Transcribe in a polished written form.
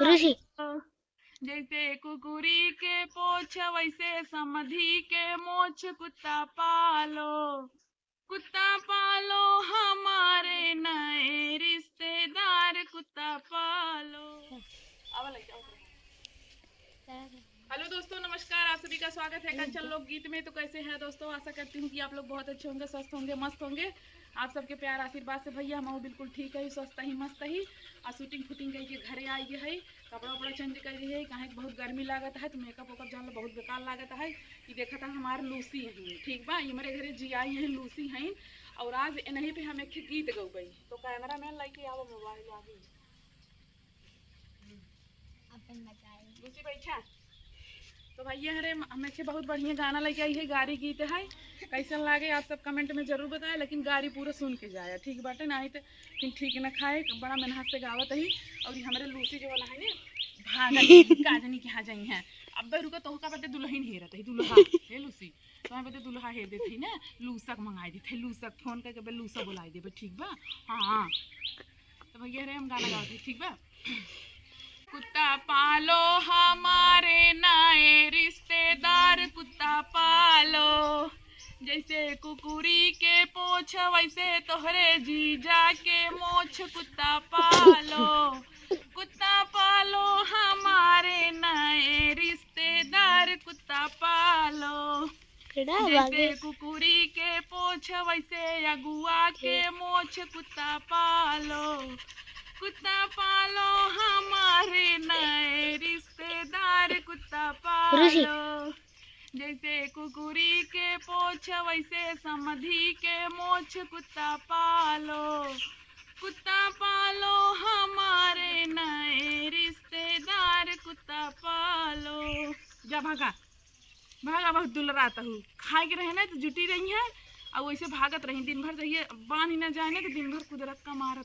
ऋषि जैसे कुकुरी के पोछ वैसे समधी के मोछ कुत्ता पालो हमारे नए रिश्तेदार कुत्ता पालो। हेलो दोस्तों, नमस्कार। आप सभी का स्वागत है कंचन लोक गीत में। तो कैसे हैं दोस्तों? आशा करती हूँ कि आप लोग बहुत अच्छे होंगे, स्वस्थ होंगे, मस्त होंगे। आप सबके प्यार आशीर्वाद से भैया हम बिल्कुल ठीक है, स्वस्थ ही मस्त ही। और शूटिंग फूटिंग करके घरे आई है, कपड़ा उपड़ा चेंज कर रही है। कहीं बहुत गर्मी लागत है तो मेकअप वेकअप जान बहुत बेकार लागत है। ये देखा था हमारे लूसी हैं, ठीक बा, ये मेरे घरे जी आई हैं लूसी हैं। और आज इन्हीं पे हम एक गीत गई। तो कैमरा मैन लेके आओ, मोबाइल आगे लूसी बैठा। तो भैया हरे हमें बहुत बढ़िया गाना लेके आई है, गारी गीत है। कैसा लागे आप सब कमेंट में जरूर बताएं, लेकिन गारी पूरा सुन के जाए, ठीक बाटे ना? तो ठीक न खाए, बड़ा मेहनत से गावत ही। और हमारे लूसी जो वाला है ना, भागत काजनी के यहाँ जाई हैं। अब रुका तो का बदे दुल्हन हेरत है, दुल्हा हे लूसी तो हम बदे दुल्हा हेर देते ही ना। लूसक मंगाई देते, लूसक फोन करके लूसा बुलाई देते, ठीक बा? हाँ तो भैया हरे हम गाना गाते, ठीक बा? कुत्ता पालो हमारे नए रिश्तेदार कुत्ता पालो। जैसे कुकुरी के पोछ वैसे तोहरे जीजा के मोछ कुत्ता पालो हमारे नए रिश्तेदार कुत्ता पालो। जैसे कुकुरी के पोछ वैसे अगुआ के मोछ कुत्ता पालो हमारे नए रिश्तेदार कुत्ता पालो। जैसे कुकुरी के पोछ वैसे समधी के मोछ कुत्ता पालो हमारे नए रिश्तेदार कुत्ता पालो। जा भागा भागा, बहुत दुलराता हूँ। खाए के रहे ना तो जुटी रही है और वैसे भागत रही दिन भर। जइए बांध ही ना जाए ना तो दिन भर कुदरत का मारत